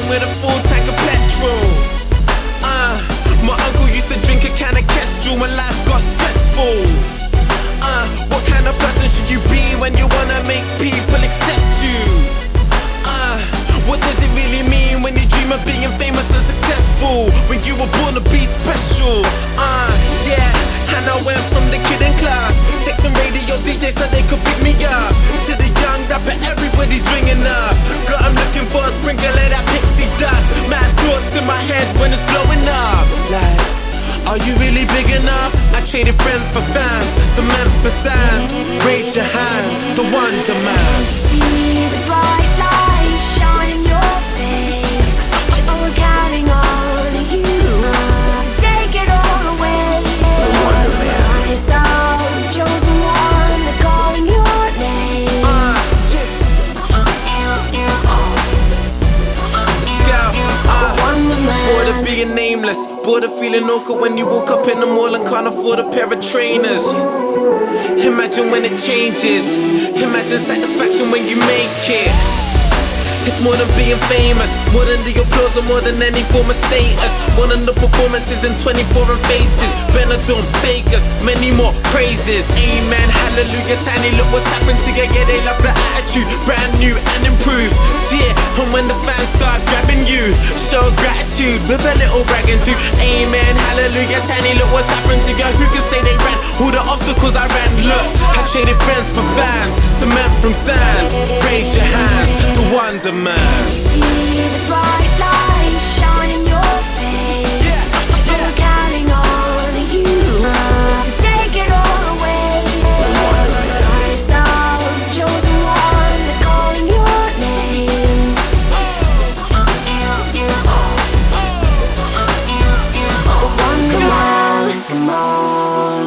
with a full tank of petrol. My uncle used to drink a can of Kestrel when life got stressful. What kind of person should you be when you wanna make people accept you? What does it really mean when you dream of being famous and successful? When you were born to be special. Yeah, and I went from the kid in class, texting radio DJs so they could pick me up, to the young rapper everybody's ringing up. Got 'em looking for a sprinkle of that pixie dust. Mad thoughts in my head when it's blowing up. Like, are you really big enough? I traded friends for fans, some men for sand. Raise your hand, the Wonder Man. See the bright light shine in your face. Oh, we're counting on you to take it all away. Rise up, chosen one, they're calling your name. Wonder Man. Bored of being nameless, bored of feeling awkward when you woke up in the mall and can't afford a pair of trainers. Imagine when it changes, imagine satisfaction when you make it. It's more than being famous, more than the applause or more than any form of status. One of the performances in 24 faces, Benidorm, Vegas, many more praises. Amen, hallelujah, tiny, look what's happened to you. Yeah, they love the attitude, brand new and improved. Yeah, and when the fans start grabbing you, show gratitude with a little bragging too. Amen, hallelujah, tiny, look what's happened to you. Who can say they ran all the obstacles I ran? Look, I traded friends for fans, cement from sand. Raise your hands, the Wonder Man. See the bright light shine in your face. We're counting on you to take it all away. Rise up, chosen one, they're calling your name. Wonder Man, come on.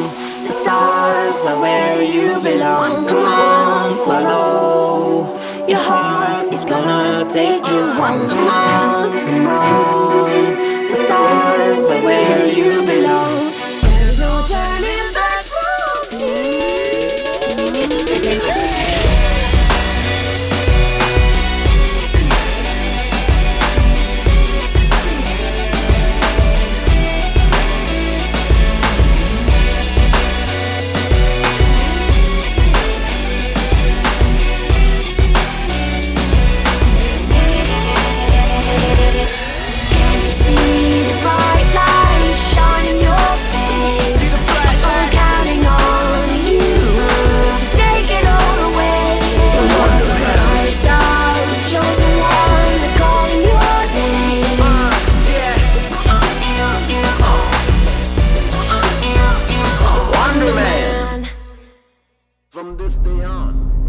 The stars are where you belong. Come on, follow your heart is gonna take you. Wonder Man, come on. The stars are where you belong. There's no turning back from you. From this day on.